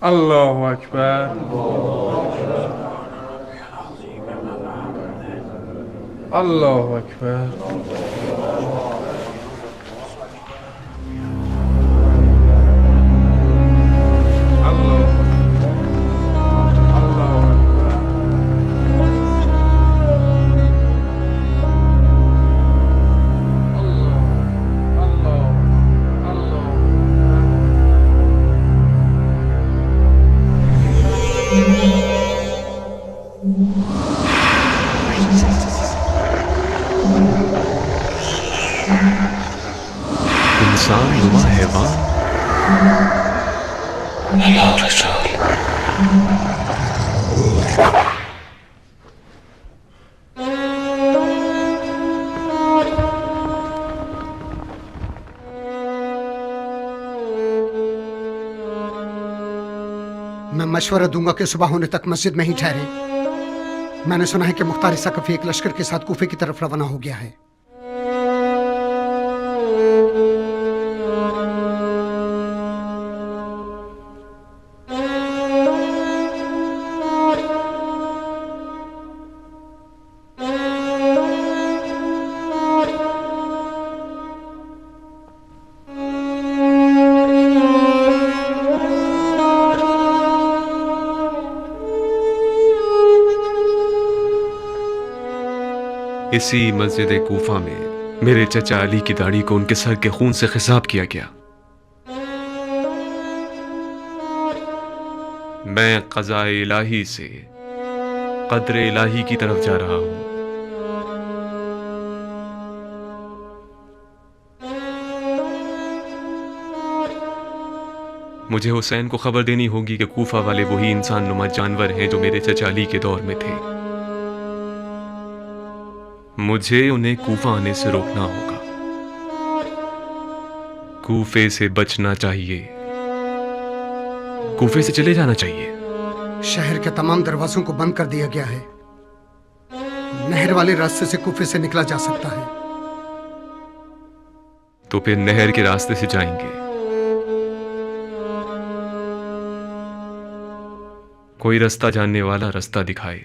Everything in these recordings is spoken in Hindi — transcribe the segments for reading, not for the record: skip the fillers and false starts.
अल्लाहु अकबर। अल्लाहु अकबर। अल्लाहु अल्लाहु अकबर। अल्लाह इंसान नुमा हैवान। अल्लाह रसूल। मैं मशवरा दूंगा कि सुबह होने तक मस्जिद में ही ठहरे। मैंने सुना है कि मुख्तार सकफी एक लश्कर के साथ कूफे की तरफ रवाना हो गया है। इसी मस्जिद कूफा में मेरे चचा अली की दाढ़ी को उनके सर के खून से खिसाब किया गया। मैं क़ज़ा इलाही से क़द्र इलाही की तरफ जा रहा हूं। मुझे हुसैन को खबर देनी होगी कि कूफा वाले वही इंसान नुमा जानवर हैं जो मेरे चचा अली के दौर में थे। मुझे उन्हें कूफा आने से रोकना होगा। कूफे से बचना चाहिए, कूफे से चले जाना चाहिए। शहर के तमाम दरवाजों को बंद कर दिया गया है। नहर वाले रास्ते से कूफे से निकला जा सकता है। तो फिर नहर के रास्ते से जाएंगे। कोई रास्ता जानने वाला रास्ता दिखाए।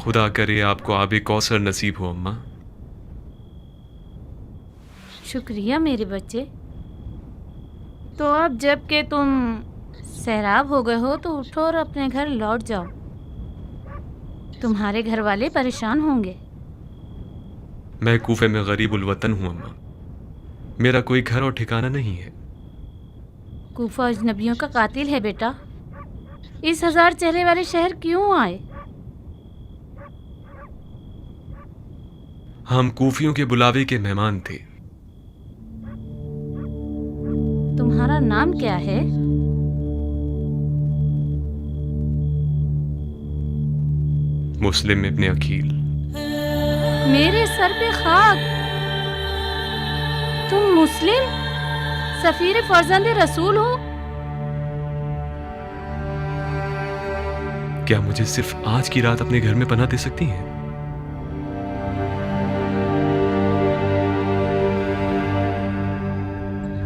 खुदा करे आपको आबे कौसर नसीब हो अम्मा। शुक्रिया मेरे बच्चे। तो अब जब के तुम सैराब हो गए हो तो उठो और अपने घर लौट जाओ। तुम्हारे घर वाले परेशान होंगे। मैं कूफे में गरीबुल वतन हूं अम्मा। मेरा कोई घर और ठिकाना नहीं है। कूफा अजनबियों का कातिल है बेटा। इस 1000 चेहरे वाले शहर क्यों आए? हम कूफियों के बुलावे के मेहमान थे। तुम्हारा नाम क्या है? मुस्लिम इब्ने अकील। मेरे सर पे खाक। तुम मुस्लिम सफीर फर्जंद रसूल हो? क्या मुझे सिर्फ आज की रात अपने घर में पनाह दे सकती हैं?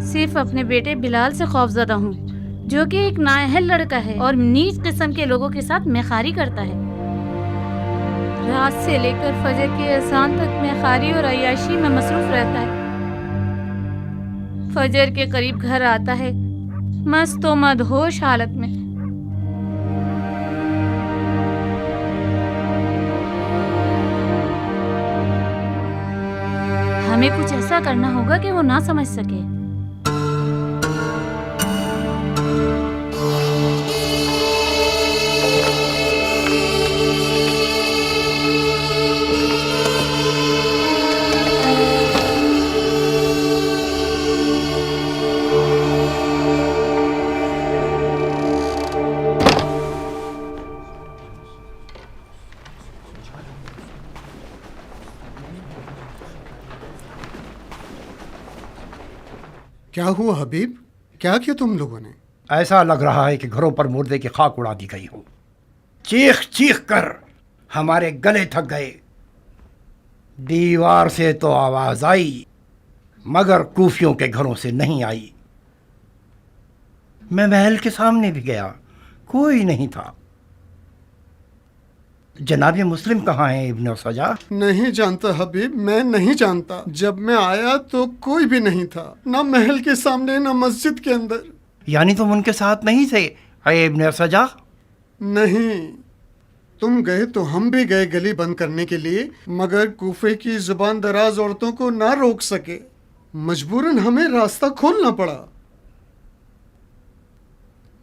सिर्फ अपने बेटे बिलाल से खौफजदा हूँ, जो कि एक नाअहल लड़का है और नीच किस्म के लोगों के साथ मेखारी करता है। रात से लेकर फजर के अज़ान तक मेखारी और अय्याशी में मसरूफ रहता है। फजर के करीब घर आता है, मस्त व मदहोश हालत में। हमें कुछ ऐसा करना होगा कि वो ना समझ सके। क्या हुआ हबीब? क्या किया तुम लोगों ने? ऐसा लग रहा है कि घरों पर मुर्दे की खाक उड़ा दी गई हो। चीख चीख कर हमारे गले थक गए। दीवार से तो आवाज आई, मगर कूफियों के घरों से नहीं आई। मैं महल के सामने भी गया, कोई नहीं था। जनाब मुस्लिम कहाँ है इब्ने सजा? नहीं जानता हबीब, मैं नहीं जानता। जब मैं आया तो कोई भी नहीं था, ना महल के सामने ना मस्जिद के अंदर। यानी तुम उनके साथ नहीं थे इब्ने सजा? नहीं, तुम गए तो हम भी गए गली बंद करने के लिए, मगर कूफे की जुबान दराज औरतों को ना रोक सके। मजबूरन हमें रास्ता खोलना पड़ा।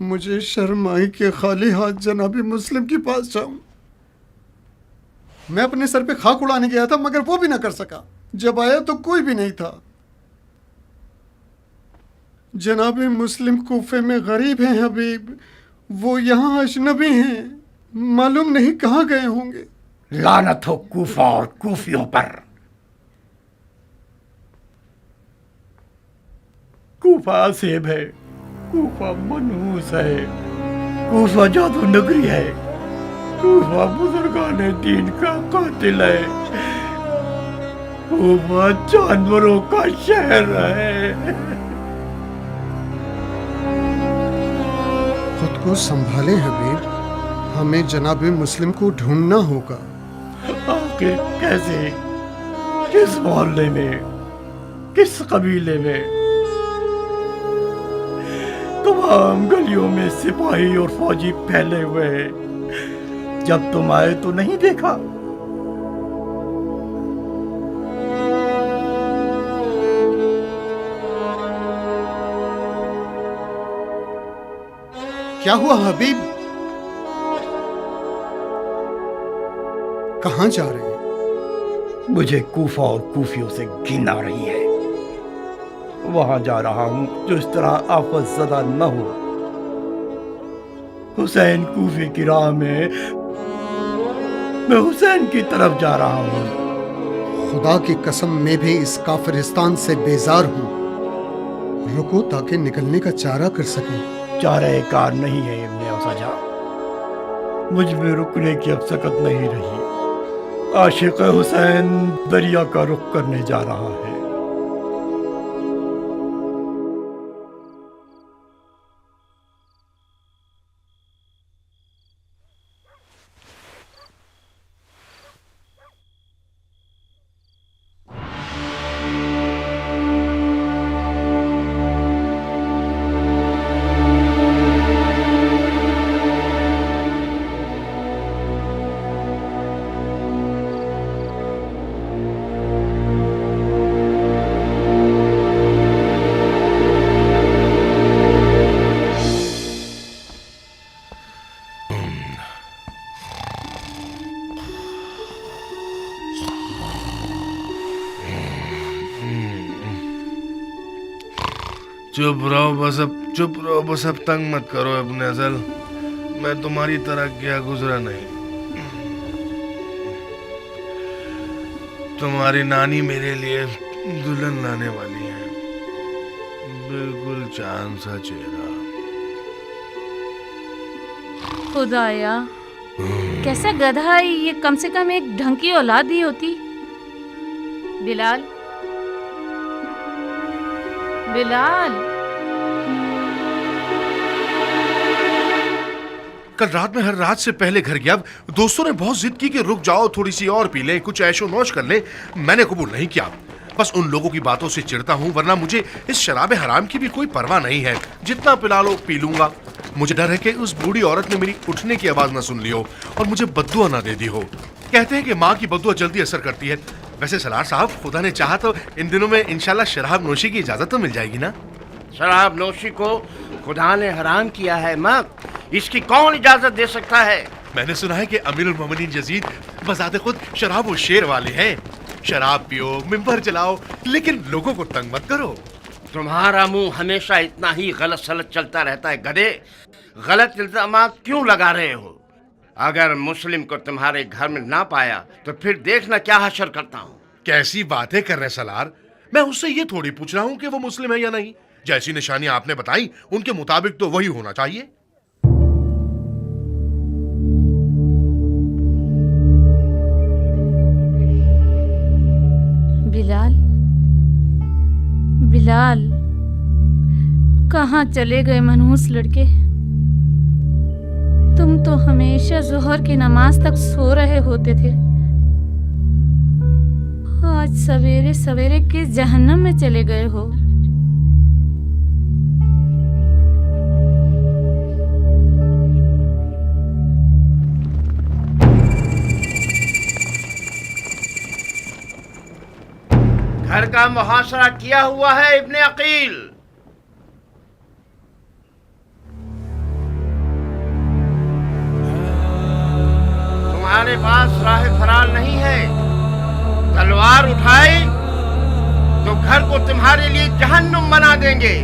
मुझे शर्म आई कि खाली हाथ जनाबी मुस्लिम के पास जाऊं। मैं अपने सर पे खाक उड़ाने गया था, मगर वो भी ना कर सका। जब आया तो कोई भी नहीं था। जनाबी मुस्लिम कूफे में गरीब हैं हबीब, वो यहाँ अजनबी हैं, मालूम नहीं कहाँ गए होंगे। लानत हो कूफा और कूफियों पर। कूफा सेब है, कूफा मनहूस है, कूफा जादू नगरी है, कूफा बुजुर्गाने दीन का कातिल है, कूफा जानवरों का शहर है। खुद को संभालें हबीब, हमें जनाबी मुस्लिम को ढूंढना होगा। आखिर कैसे, किस मोहल्ले में, किस कबीले में? तमाम गलियों में सिपाही और फौजी फैले हुए हैं। जब तुम आए तो नहीं देखा। क्या हुआ हबीब? कहाँ जा रहे हैं? मुझे कूफा और कूफियों से घिन आ रही है। वहां जा रहा हूं जो इस तरह आफत ज़दा न हो। हुसैन कूफे की राह में, मैं हुसैन की तरफ जा रहा हूँ। खुदा की कसम, मैं भी इस काफिरिस्तान से बेजार हूँ। रुको ताकि निकलने का चारा कर सकें। चारे कार नहीं है इब्ने सजा। मुझ में रुकने की अब सकत नहीं रही। आशिक हुसैन दरिया का रुख करने जा रहा है। चुप रहो बस, अब चुप रहो बस, अब तंग मत करो अपने असल। मैं तुम्हारी तरह क्या गुजरा नहीं। तुम्हारी नानी मेरे लिए दुल्हन लाने वाली है, बिल्कुल चांद सा चेहरा। खुदाया, कैसा गधा है ये, कम से कम एक ढंग की औलाद ही होती। बिलाल, बिलाल। कल रात में हर रात से पहले घर गया। दोस्तों ने बहुत जिद की कि रुक जाओ, थोड़ी सी और पी ले, कुछ ऐशो नौश कर ले। मैंने कबूल नहीं किया। बस उन लोगों की बातों से चिढ़ता हूँ, वरना मुझे इस शराब हराम की भी कोई परवाह नहीं है। जितना पिला लो पी लूंगा। मुझे डर है कि उस बूढ़ी औरत ने मेरी उठने की आवाज ना सुन ली हो और मुझे बद्दुआ ना दे दी हो। कहते हैं कि माँ की बद्दुआ जल्दी असर करती है। वैसे सलार साहब, खुदा ने चाहा तो इन दिनों में इंशाल्लाह शराब नोशी की इजाजत तो मिल जाएगी ना? शराब नोशी को खुदा ने हराम किया है मत, इसकी कौन इजाजत दे सकता है? मैंने सुना है कि अमीरुल मोमिनीन यजीद बजाते खुद शराब और शेर वाले हैं। शराब पियो, मिंबर चलाओ, लेकिन लोगों को तंग मत करो। तुम्हारा मुंह हमेशा इतना ही गलत सलत चलता रहता है गधे। गलत इल्जामात क्यों लगा रहे हो? अगर मुस्लिम को तुम्हारे घर में ना पाया तो फिर देखना क्या हशर करता हूँ। कैसी बातें कर रहे सलार? मैं उससे ये थोड़ी पूछ रहा हूँ कि वो मुस्लिम है या नहीं। जैसी निशानियां आपने बताई उनके मुताबिक तो वही होना चाहिए। बिलाल, बिलाल, कहाँ चले गए मनहूस लड़के? तुम तो हमेशा जोहर की नमाज तक सो रहे होते थे। आज सवेरे सवेरे किस जहन्नम में चले गए हो? घर का मुहासरा किया हुआ है इब्ने अकील। तुम्हारे पास राह फरार नहीं है। तलवार उठाई तो घर को तुम्हारे लिए जहन्नुम बना देंगे।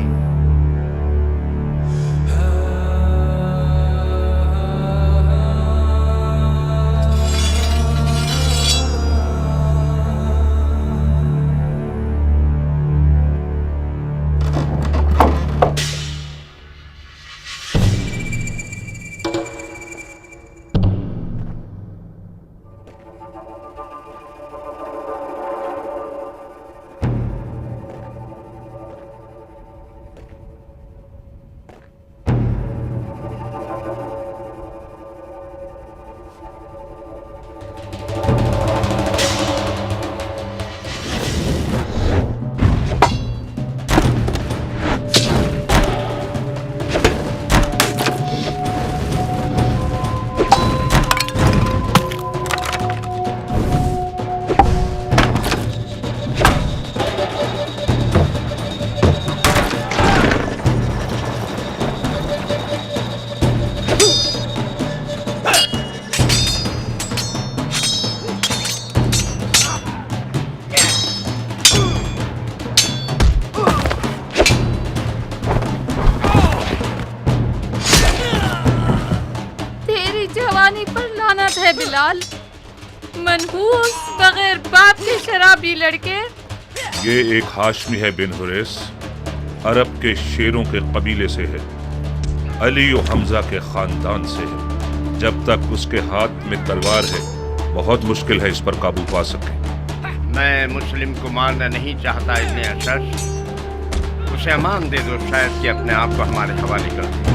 है बिलाल, मनहूस बगैर बाप के शराबी लड़के। ये एक हाशमी है बिन हुरैस, अरब के शेरों के कबीले से है, अली और हमजा के खानदान से है। जब तक उसके हाथ में तलवार है बहुत मुश्किल है इस पर काबू पा सके। मैं मुस्लिम को मारना नहीं चाहता इतने अशर्श, उसे अमान दे दो, शायद कि अपने आप को हमारे हवाले कर दे।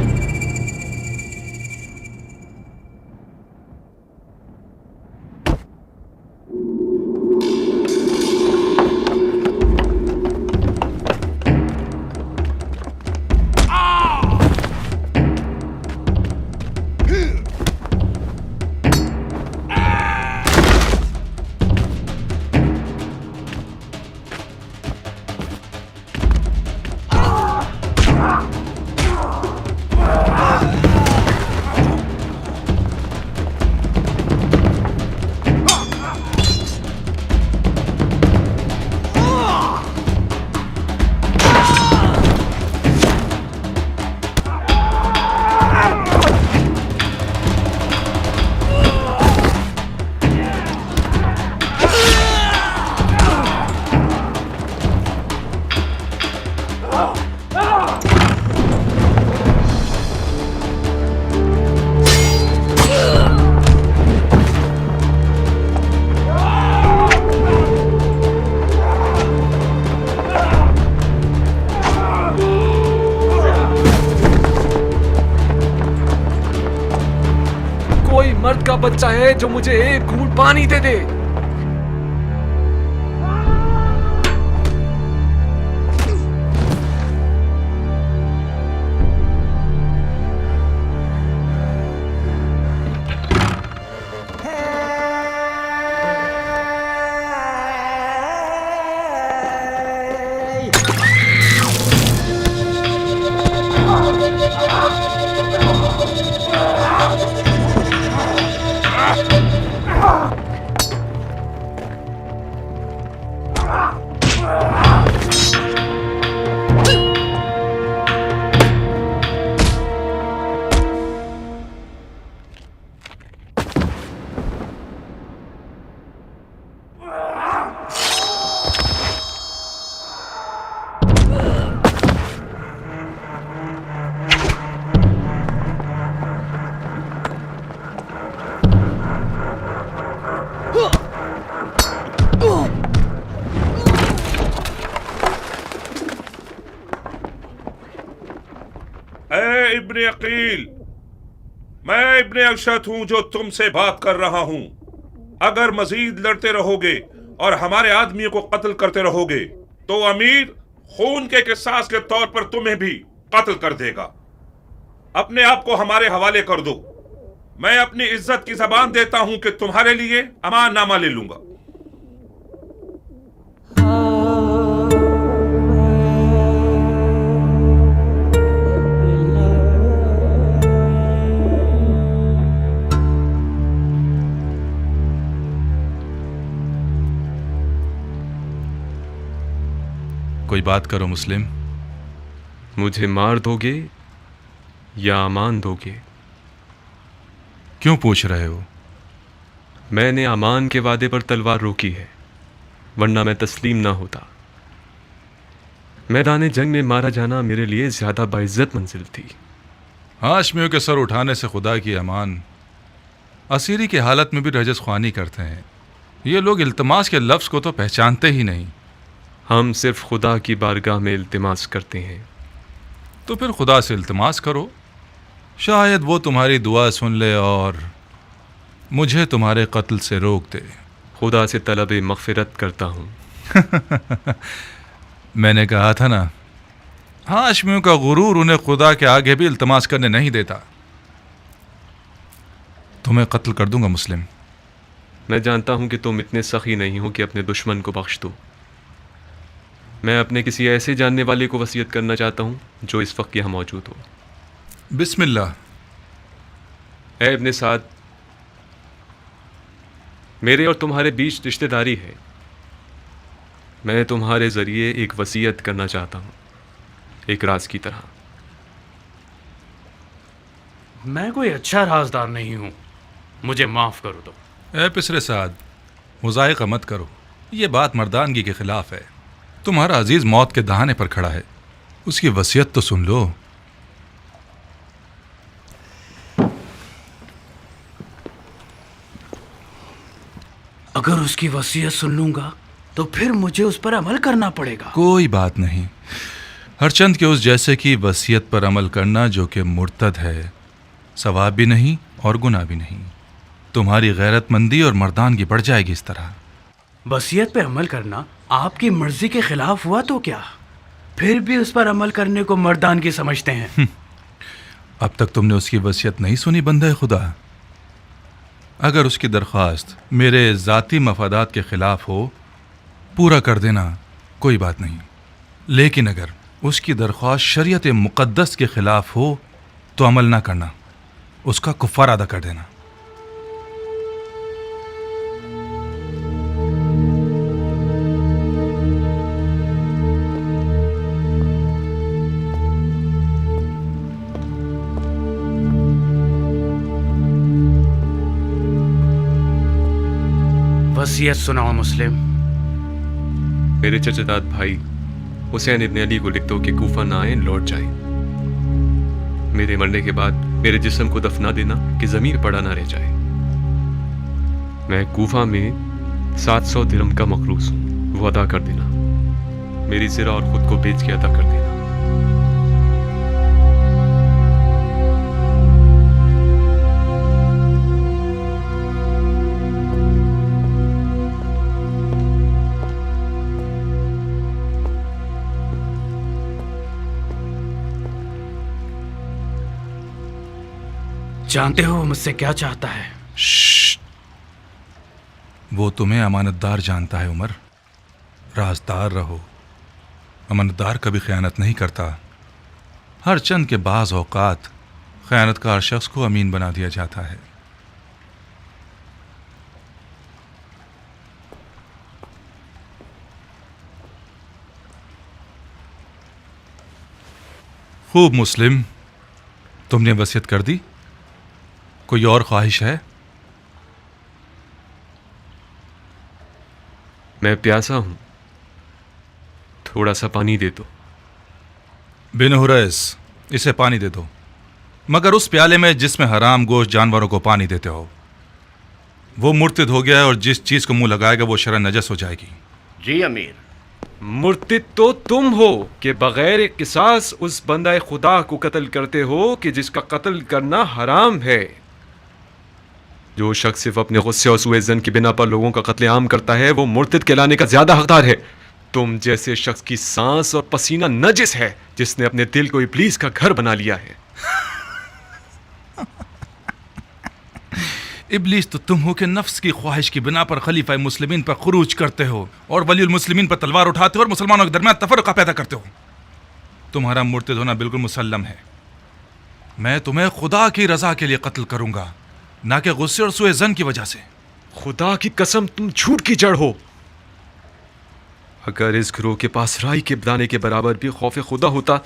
मर्द का बच्चा है जो मुझे एक घूंट पानी दे दे। इब्ने अकील, मैं इब्ने अशत हूं जो तुमसे बात कर रहा हूं। अगर मजीद लड़ते रहोगे और हमारे आदमियों को कत्ल करते रहोगे तो अमीर खून के किसास के तौर पर तुम्हें भी कत्ल कर देगा। अपने आप को हमारे हवाले कर दो। मैं अपनी इज्जत की जबान देता हूं कि तुम्हारे लिए अमाननामा ले लूंगा। कोई बात करो मुस्लिम। मुझे मार दोगे या अमान दोगे? क्यों पूछ रहे हो? मैंने अमान के वादे पर तलवार रोकी है, वरना मैं तस्लीम ना होता। मैदान जंग में मारा जाना मेरे लिए ज्यादा बाइज्जत मंजिल थी। हाशमियों के सर उठाने से खुदा की अमान। असीरी की हालत में भी रजस ख्वानी करते हैं। ये लोग इल्तमास के लफ्ज़ को तो पहचानते ही नहीं। हम सिर्फ खुदा की बारगाह में इल्तिमास करते हैं। तो फिर खुदा से इल्तिमास करो, शायद वो तुम्हारी दुआ सुन ले और मुझे तुम्हारे कत्ल से रोक दे। खुदा से तलब मग़फ़िरत करता हूँ। मैंने कहा था ना, हाशमियों का गुरूर उन्हें खुदा के आगे भी इल्तिमास करने नहीं देता। तुम्हें कत्ल कर दूंगा मुस्लिम। मैं जानता हूँ कि तुम इतने सखी नहीं हो कि अपने दुश्मन को बख्श दो। मैं अपने किसी ऐसे जानने वाले को वसीयत करना चाहता हूँ जो इस वक्त यहाँ मौजूद हो। बिस्मिल्लाह। ऐ इब्ने साद, मेरे और तुम्हारे बीच रिश्तेदारी है। मैं तुम्हारे ज़रिए एक वसीयत करना चाहता हूँ, एक राज की तरह। मैं कोई अच्छा राजदार नहीं हूँ, मुझे माफ़ करो दो। ऐ पिसरे साद, मुज़ायक़ा मत करो। ये बात मर्दानगी के ख़िलाफ़ है। तुम्हारा अजीज मौत के दहाने पर खड़ा है, उसकी वसीयत तो सुन लो। अगर उसकी वसीयत सुन लूंगा तो फिर मुझे उस पर अमल करना पड़ेगा। कोई बात नहीं। हरचंद के उस जैसे की वसीयत पर अमल करना जो कि मुर्तद है, सवाब भी नहीं और गुनाह भी नहीं। तुम्हारी गैरतमंदी और मर्दानगी बढ़ जाएगी इस तरह। वसीयत पे अमल करना आपकी मर्जी के खिलाफ हुआ तो क्या? फिर भी उस पर अमल करने को मर्दानगी समझते हैं। अब तक तुमने उसकी वसीयत नहीं सुनी बंदे खुदा। अगर उसकी दरख्वास्त मेरे ज़ाती मफादात के ख़िलाफ़ हो, पूरा कर देना, कोई बात नहीं। लेकिन अगर उसकी दरख्वास्त शरीयत मुक़द्दस के ख़िलाफ़ हो तो अमल ना करना, उसका कुफ़ार अदा कर देना। वसीयत सुनाओ मुस्लिम। मेरे चचेदाद भाई हुसैन इब्ने अली को लिख दो कि कूफा ना आए, लौट जाए। मेरे मरने के बाद मेरे जिस्म को दफना देना कि ज़मीर पड़ा ना रह जाए। मैं कूफा में 700 दिरहम का मखरूस हूँ, वो अदा कर देना। मेरी ज़रा और ख़ुद को बेच के अदा कर देना। जानते हो वो मुझसे क्या चाहता है? श्श्श। वो तुम्हें अमानतदार जानता है उमर। राजदार रहो। अमानतदार कभी खयानत नहीं करता। हर चंद के बाज़ औकात खयानतकार शख्स को अमीन बना दिया जाता है। खूब मुस्लिम, तुमने वसीयत कर दी? कोई और ख्वाहिश है? मैं प्यासा हूं, थोड़ा सा पानी दे दो। बिन हुरैस, इसे पानी दे दो, मगर उस प्याले में जिसमें हराम गोश्त जानवरों को पानी देते हो। वो मुर्तिद हो गया है और जिस चीज को मुंह लगाएगा वो शरन नजस हो जाएगी। जी अमीर। मुर्तिद तो तुम हो कि बगैर किसास उस बंदा खुदा को कत्ल करते हो कि जिसका कत्ल करना हराम है। जो शख्स सिर्फ अपने गुस्से और सूए ज़न की बिना पर लोगों का कत्लेआम करता है वो मुर्तिद कहलाने का ज्यादा हकदार है। तुम जैसे शख्स की सांस और पसीना नजिस है जिसने अपने दिल को इब्लीस का घर बना लिया है। इब्लीस तो तुम हो कि नफ्स की ख्वाहिश की बिना पर खलीफा मुस्लिमीन पर खुरूज करते हो और वलीउल मुस्लिमीन पर तलवार उठाते हो और मुसलमानों के दरमियान तफर्रुका पैदा करते हो। तुम्हारा मुर्तिद होना बिल्कुल मुसल्लम है। मैं तुम्हें खुदा की रजा के लिए कत्ल करूंगा, ना कि गुस्से और सूए ज़न की वजह से। खुदा की कसम तुम झूठ की जड़ हो। अगर इस गिरोह के पास राई के दाने के बराबर भी खौफ खुदा होता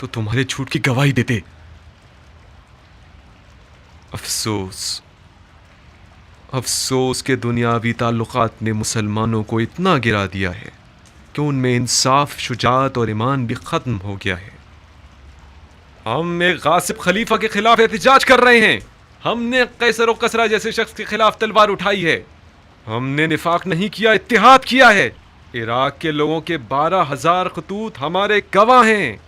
तो तुम्हारे झूठ की गवाही देते। अफसोस, अफसोस के दुनियावी ताल्लुकात ने मुसलमानों को इतना गिरा दिया है कि उनमें इंसाफ, शुजाअत और ईमान भी खत्म हो गया है। हम एक गासिब खलीफा के खिलाफ एहतिजाज कर रहे हैं। हमने कैसर और कसरा जैसे शख्स के खिलाफ तलवार उठाई है। हमने निफाक नहीं किया, इत्तिहाद किया है। इराक के लोगों के 12,000 खतूत हमारे गवाह हैं।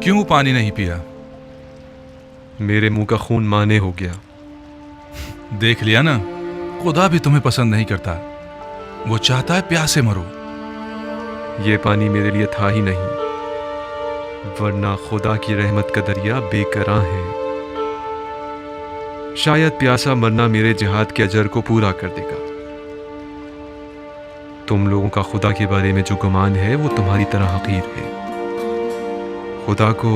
क्यों पानी नहीं पिया? मेरे मुंह का खून माने हो गया। देख लिया ना, खुदा भी तुम्हें पसंद नहीं करता। वो चाहता है प्यासे मरो। ये पानी मेरे लिए था ही नहीं, वरना खुदा की रहमत का दरिया बेकरां है। शायद प्यासा मरना मेरे जिहाद के अजर को पूरा कर देगा। तुम लोगों का खुदा के बारे में जो गुमान है वो तुम्हारी तरह हकीर है। खुदा को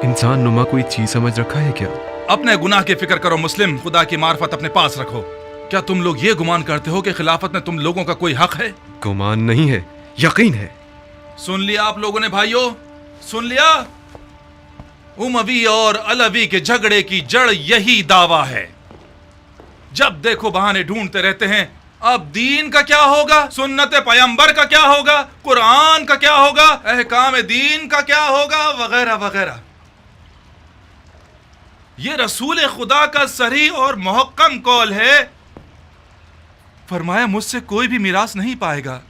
इंसान नुमा कोई चीज समझ रखा है क्या? अपने गुनाह की फिक्र करो मुस्लिम, खुदा की मार्फत अपने पास रखो। क्या तुम लोग ये गुमान करते हो कि खिलाफत में तुम लोगों का कोई हक है? गुमान नहीं है, यकीन है। सुन लिया आप लोगों ने भाइयों, सुन लिया? उमवी और अलवी के झगड़े की जड़ यही दावा है। जब देखो बहाने ढूंढते रहते हैं। अब दीन का क्या होगा, सुन्नत पैगंबर का क्या होगा, कुरान का क्या होगा, अहकाम दीन का क्या होगा, वगैरह वगैरह। ये रसूल खुदा का सही और मुहक्कम कौल है। फरमाया मुझसे कोई भी मिरास नहीं पाएगा।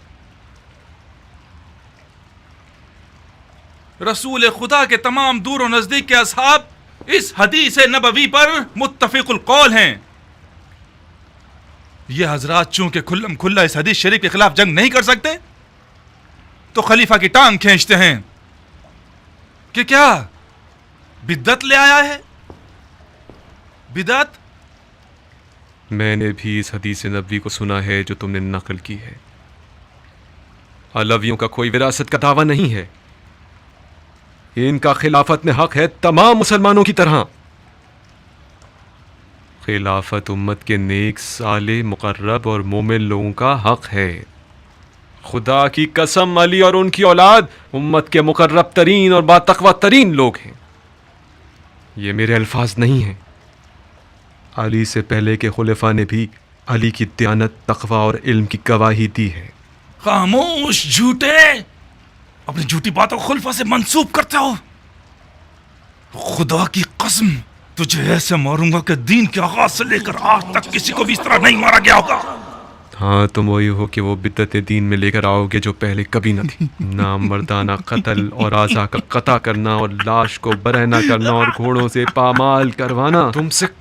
रसूल खुदा के तमाम दूर और नजदीक के असहाब इस हदीस नबवी पर मुत्तफिकुल कौल हैं। ये हजरात चूंकि खुल्लम खुल्ला इस हदीस शरीफ के खिलाफ जंग नहीं कर सकते तो खलीफा की टांग खींचते हैं कि क्या बिद्दत ले आया है। बिदअत? मैंने भी इस हदीस नबवी को सुना है जो तुमने नकल की है। अलवियों का कोई विरासत का दावा नहीं है। इनका खिलाफत में हक है तमाम मुसलमानों की तरह। खिलाफत उम्मत के नेक, साले, मुकर्रब और मोमिन लोगों का हक है। खुदा की कसम, अली और उनकी औलाद उम्मत के मुकर्रब तरीन और बातकवा तरीन लोग हैं। ये मेरे अल्फाज नहीं हैं। अली से पहले के खुलफा ने भी अली की दयानत, तकवा और इल्म की गवाही दी है। खामोश झूठे, अपनी झूठी बातों को खुलफा से मंसूब करते हो। खुदा की कसम, तुझे ऐसे मारूंगा कि दीन के आगाज से लेकर आज तक किसी को भी इस तरह नहीं मारा गया होगा। हाँ, तुम वही हो कि वो बिद्दत दीन में लेकर आओगे जो पहले कभी न थी। नामर्दाना कत्ल और आज़ा का कता करना और लाश को बरहना करना और घोड़ों से पामाल करवाना तुमसे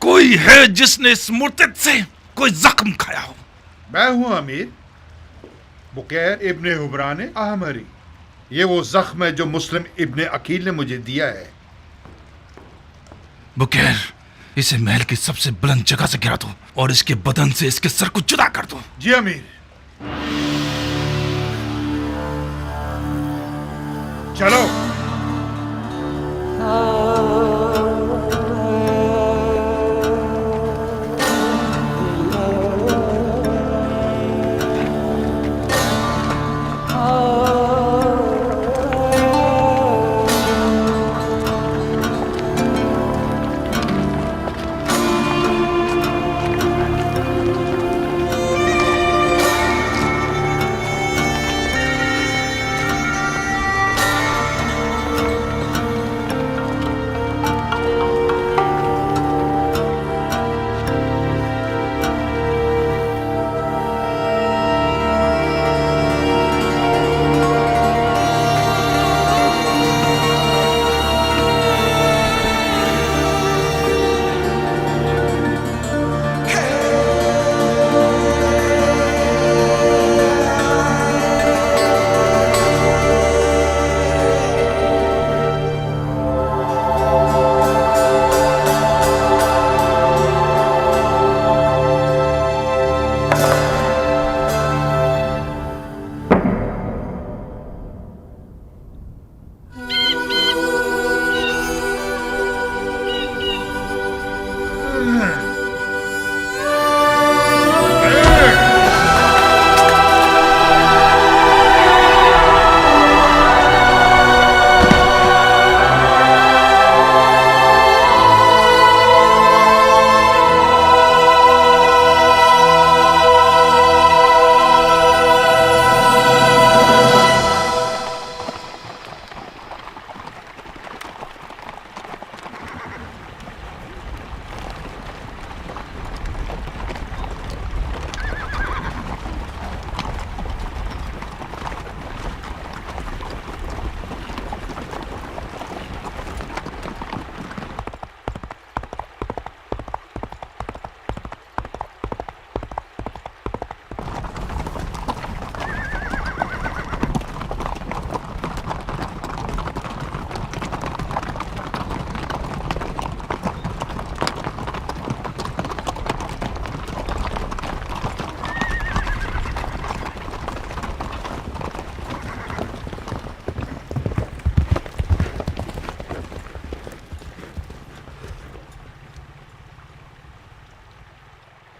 कोई है जिसने इस मुर्तद से कोई जख्म खाया हो? मैं हूं अमीर, बुकैर इब्ने हुबरान आहमरी। ये वो जख्म है जो मुस्लिम इब्ने अकील ने मुझे दिया है। बुकैर, इसे महल की सबसे बुलंद जगह से गिरा दो और इसके बदन से इसके सर को जुदा कर दो। जी अमीर। चलो।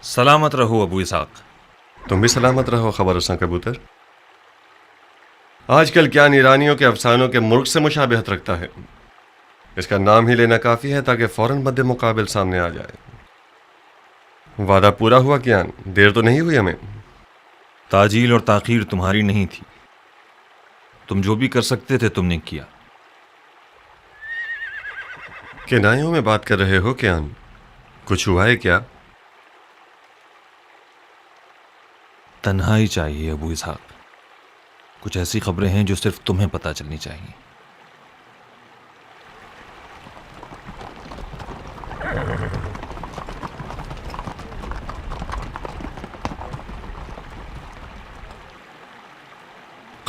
सलामत रहो अबू इसाक। तुम भी सलामत रहो खबर रसां कबूतर। आजकल क्या ईरानियों के अफसानों के मुल्क से मुशाबिहत रखता है। इसका नाम ही लेना काफी है ताकि फौरन मद्दे मुकाबिल सामने आ जाए। वादा पूरा हुआ क्या? देर तो नहीं हुई हमें? ताजील और ताखीर तुम्हारी नहीं थी। तुम जो भी कर सकते थे तुमने किया। किनायों में बात कर रहे हो क्या? कुछ हुआ है क्या? तन्हाई चाहिए अबू इसहाक। कुछ ऐसी खबरें हैं जो सिर्फ तुम्हें पता चलनी चाहिए।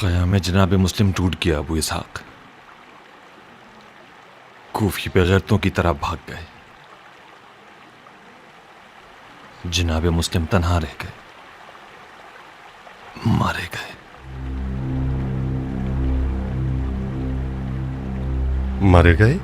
क़याम जनाब मुस्लिम टूट गया अबू इसहाक। कूफी बेगैरतों की तरह भाग गए। जनाब मुस्लिम तन्हा रह गए, मारे गए। मारे गए?